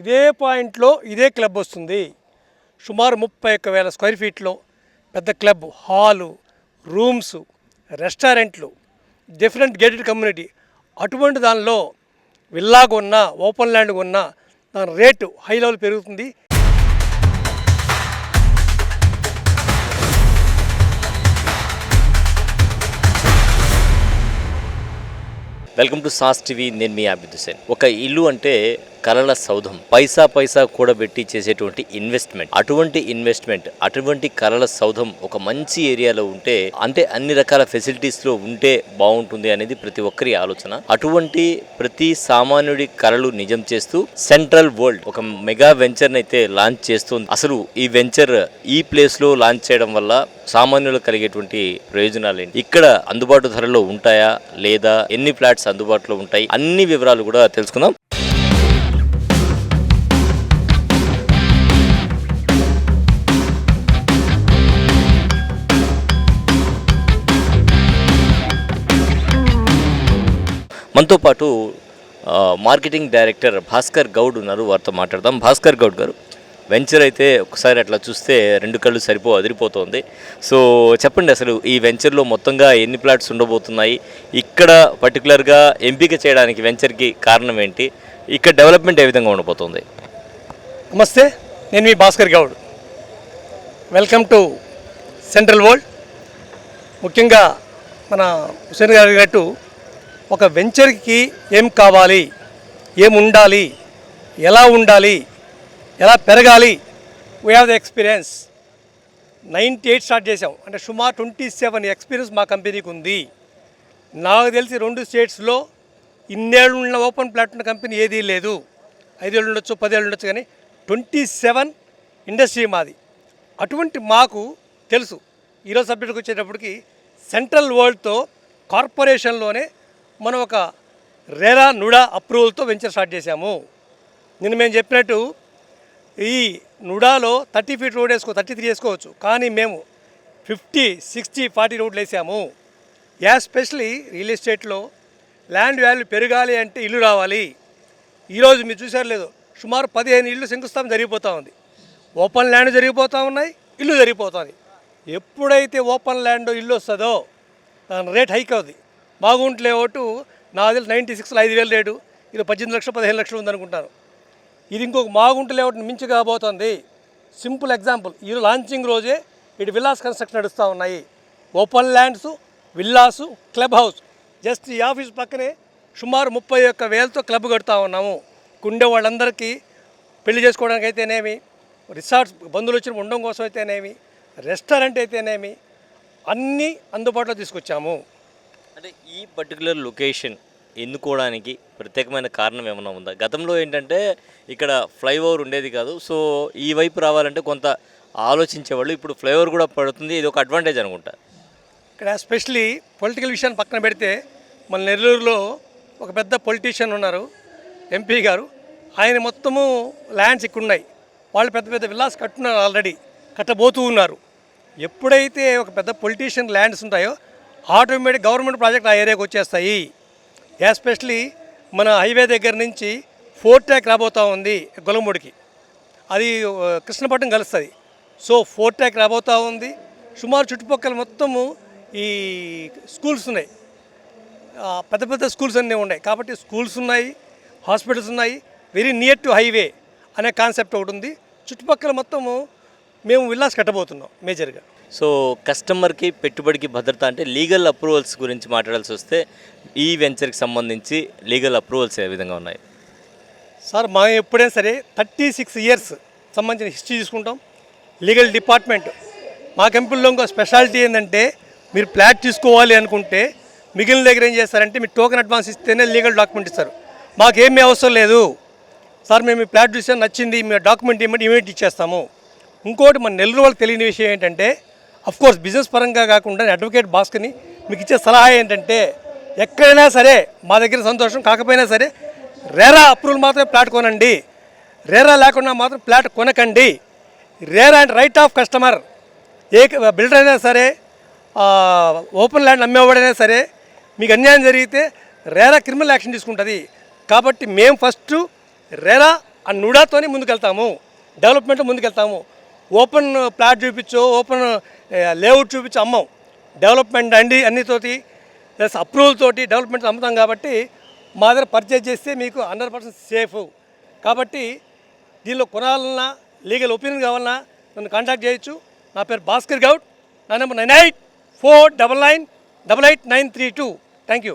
ఇదే పాయింట్లో ఇదే క్లబ్ వస్తుంది. సుమారు 31,000 స్క్వేర్ ఫీట్లో పెద్ద క్లబ్, హాలు, రూమ్స్, రెస్టారెంట్లు, డిఫరెంట్ గేటెడ్ కమ్యూనిటీ. అటువంటి దానిలో విల్లా కొన్నా, ఓపెన్ ల్యాండ్ కొన్నా దాని రేటు హై లెవెల్ పెరుగుతుంది. Welcome to sauce TV. నేను మీ అభిద్ హుసేన్. ఒక ఇల్లు అంటే కలల సౌధం, పైసా కూడబెట్టి చేసేటువంటి ఇన్వెస్ట్మెంట్. అటువంటి కలల సౌధం ఒక మంచి ఏరియాలో ఉంటే, అంటే అన్ని రకాల ఫెసిలిటీస్లో ఉంటే బాగుంటుంది అనేది ప్రతి ఒక్కరి ఆలోచన. అటువంటి ప్రతి సామాన్యుడి కలలు నిజం చేస్తూ సెంట్రల్ వరల్డ్ ఒక మెగా వెంచర్ని అయితే లాంచ్ చేస్తుంది. అసలు ఈ వెంచర్ ఈ ప్లేస్లో లాంచ్ చేయడం వల్ల సామాన్యులకు కలిగేటువంటి ప్రయోజనాలు ఏంటి, ఇక్కడ అందుబాటు ధరలో ఉంటాయా లేదా, ఎన్ని ఫ్లాట్స్ అందుబాటులో ఉంటాయి, అన్ని వివరాలు కూడా తెలుసుకుందాం. మనతో పాటు మార్కెటింగ్ డైరెక్టర్ భాస్కర్ గౌడ్ ఉన్నారు, వారితో మాట్లాడదాం. భాస్కర్ గౌడ్ గారు, వెంచర్ అయితే ఒకసారి అట్లా చూస్తే రెండు కళ్ళు అదిరిపోతుంది. సో చెప్పండి, అసలు ఈ వెంచర్లో మొత్తంగా ఎన్ని ప్లాట్స్ ఉండబోతున్నాయి, ఇక్కడ పర్టికులర్గా ఎంపిక చేయడానికి వెంచర్కి కారణం ఏంటి, ఇక్కడ డెవలప్మెంట్ ఏ విధంగా ఉండబోతుంది? నమస్తే, నేను మీ Bhaskar Goud. Welcome to Central World. ముఖ్యంగా మన హుసేన్ గారు అడిగినట్టు ఒక వెంచర్కి ఏం కావాలి, ఏం ఉండాలి, ఎలా ఉండాలి, ఎలా పెరగాలి, we have the experience. 98 start చేసాం, అంటే సుమారు 27 ఎక్స్పీరియన్స్ మా కంపెనీకి ఉంది. నాకు తెలిసి 2 స్టేట్స్లో ఇన్నేళ్ళు ఉన్న ఓపెన్ ప్లాట్ ఉన్న కంపెనీ ఏదీ లేదు. 5 ఏళ్ళు ఉండొచ్చు, 10 ఏళ్ళు ఉండొచ్చు, కానీ 27 ఇండస్ట్రీ మాది. అటువంటి మాకు తెలుసు. ఈరోజు సబ్జెక్ట్కి వచ్చేటప్పటికి సెంట్రల్ వరల్డ్తో కార్పొరేషన్లోనే మనం ఒక రెరా నుడా అప్రూవల్తో వెంచర్ స్టార్ట్ చేశాము. నేను మేము చెప్పినట్టు ఈ నుడాలో 30 ఫీట్ రోడ్ 33 వేసుకోవచ్చు, కానీ మేము 50, 60, 40 రోడ్లు వేసాము. ఎస్పెషలీ రియల్ ఎస్టేట్లో ల్యాండ్ వాల్యూ పెరగాలి అంటే ఇల్లు రావాలి. ఈరోజు మీరు చూసారు లేదు, సుమారు 15 ఇళ్ళు శంకుస్థాపన జరిగిపోతూ ఉంది. ఓపెన్ ల్యాండ్ జరిగిపోతూ ఉన్నాయి, ఇల్లు జరిగిపోతుంది. ఎప్పుడైతే ఓపెన్ ల్యాండ్ ఇల్లు వస్తుందో దాని రేట్ హైక్ అవుతుంది. మాగుంట లేఅవుట్ నాకు తెలిసి 96లో 5,000 రేటు, ఇది 18 లక్షలు 15 లక్షలు ఉందనుకుంటాను. ఇది ఇంకొక మాగుంట లేఅవుట్ మించి కాబోతుంది. సింపుల్ ఎగ్జాంపుల్, ఈ లాంచింగ్ రోజే ఇటు విల్లాస్ కన్స్ట్రక్షన్ నడుస్తూ ఉన్నాయి. Open lands, villas, club house. Just ఈ ఆఫీస్ పక్కనే సుమారు 31,000తో క్లబ్ కడుతూ ఉన్నాము. ఉండే వాళ్ళందరికీ పెళ్లి చేసుకోవడానికి అయితేనేమి, రిసార్ట్స్ బంధువులు వచ్చిన ఉండడం కోసం అయితేనేమి, రెస్టారెంట్ అయితేనేమి, అన్నీ అందుబాటులో తీసుకొచ్చాము. అంటే ఈ పర్టికులర్ లొకేషన్ ఎన్నుకోవడానికి ప్రత్యేకమైన కారణం ఏమైనా ఉందా? గతంలో ఏంటంటే ఇక్కడ ఫ్లైఓవర్ ఉండేది కాదు, సో ఈ వైపు రావాలంటే కొంత ఆలోచించేవాళ్ళు. ఇప్పుడు ఫ్లైఓవర్ కూడా పడుతుంది, ఇది ఒక అడ్వాంటేజ్ అనుకుంటా. ఇక్కడ ఎస్పెషలీ పొలిటికల్ విషయాన్ని పక్కన పెడితే, మన నెల్లూరులో ఒక పెద్ద పొలిటీషియన్ ఉన్నారు, ఎంపీ గారు. ఆయన మొత్తము ల్యాండ్స్ ఇక్కడ ఉన్నాయి. వాళ్ళు పెద్ద పెద్ద విల్లాస్ కట్టున్నారు, ఆల్రెడీ కట్టబోతూ ఉన్నారు. ఎప్పుడైతే ఒక పెద్ద పొలిటీషియన్ ల్యాండ్స్ ఉంటాయో ఆటోమేటిక్ గవర్నమెంట్ ప్రాజెక్ట్ ఆ ఏరియాకి వచ్చేస్తాయి. ఎస్పెషలీ మన హైవే దగ్గర నుంచి 4 ట్రాక్ రాబోతూ ఉంది గొలమూడికి, అది కృష్ణపట్నం కలుస్తుంది. సో 4 ట్రాక్ రాబోతూ ఉంది. సుమారు చుట్టుపక్కల మొత్తము ఈ స్కూల్స్ ఉన్నాయి, పెద్ద పెద్ద స్కూల్స్ అన్నీ ఉన్నాయి. కాబట్టి స్కూల్స్ ఉన్నాయి, హాస్పిటల్స్ ఉన్నాయి, వెరీ నియర్ టు హైవే అనే కాన్సెప్ట్ ఒకటి ఉంది. చుట్టుపక్కల మొత్తము మేము విల్లాస్ కట్టబోతున్నాం మేజర్గా. సో కస్టమర్కి పెట్టుబడికి భద్రత అంటే లీగల్ అప్రూవల్స్ గురించి మాట్లాడాల్సి వస్తే, ఈ వెంచర్కి సంబంధించి లీగల్ అప్రూవల్స్ ఏ విధంగా ఉన్నాయి? సార్, మా ఎప్పుడైనా సరే 36 ఇయర్స్ సంబంధించిన హిస్టరీ తీసుకుంటాం. లీగల్ డిపార్ట్మెంట్ మా కంపెనీలో ఇంకో స్పెషాలిటీ ఏంటంటే, మీరు ప్లాట్ తీసుకోవాలి అనుకుంటే మిగిలిన దగ్గర ఏం చేస్తారంటే, మీరు టోకెన్ అడ్వాన్స్ ఇస్తేనే లీగల్ డాక్యుమెంట్ ఇస్తారు. మాకేమీ అవసరం లేదు సార్, మేము ఈ ప్లాట్ చూస్తే నచ్చింది, మేము డాక్యుమెంట్ ఇమీడియట్ ఇచ్చేస్తాము. ఇంకోటి మన నెల్లూరు వాళ్ళకి తెలియని విషయం ఏంటంటే, అఫ్కోర్స్ బిజినెస్ పరంగా కాకుండా అడ్వకేట్ భాస్కర్ని మీకు ఇచ్చే సలహా ఏంటంటే, ఎక్కడైనా సరే మా దగ్గర సంతోషం, కాకపోయినా సరే రేరా అప్రూవల్ మాత్రమే ప్లాట్ కొనండి, రేరా లేకుండా మాత్రం ప్లాట్ కొనకండి. RERA and right of customer. ఏ బిల్డర్ అయినా సరే, ఓపెన్ ల్యాండ్ అమ్మేవాడైనా సరే, మీకు అన్యాయం జరిగితే రేరా క్రిమినల్ యాక్షన్ తీసుకుంటుంది. కాబట్టి మేము ఫస్ట్ రెరా ఆ నుడాతోనే ముందుకెళ్తాము, డెవలప్మెంట్లో ముందుకెళ్తాము. ఓపెన్ ప్లాట్ చూపించో, ఓపెన్ లేఅవుట్ చూపించో అమ్మం. డెవలప్మెంట్ అండి అన్నితోటి ప్లస్ అప్రూవల్ తోటి డెవలప్మెంట్ అమ్ముతాం. కాబట్టి మా దగ్గర పర్చేజ్ చేస్తే మీకు 100% సేఫ్. కాబట్టి దీనిలో కొనాలన్నా, లీగల్ ఒపీనియన్ కావాలన్నా నన్ను కాంటాక్ట్ చేయొచ్చు. నా పేరు భాస్కర్ గౌడ్. నా నెంబర్ 9849988932. Thank you.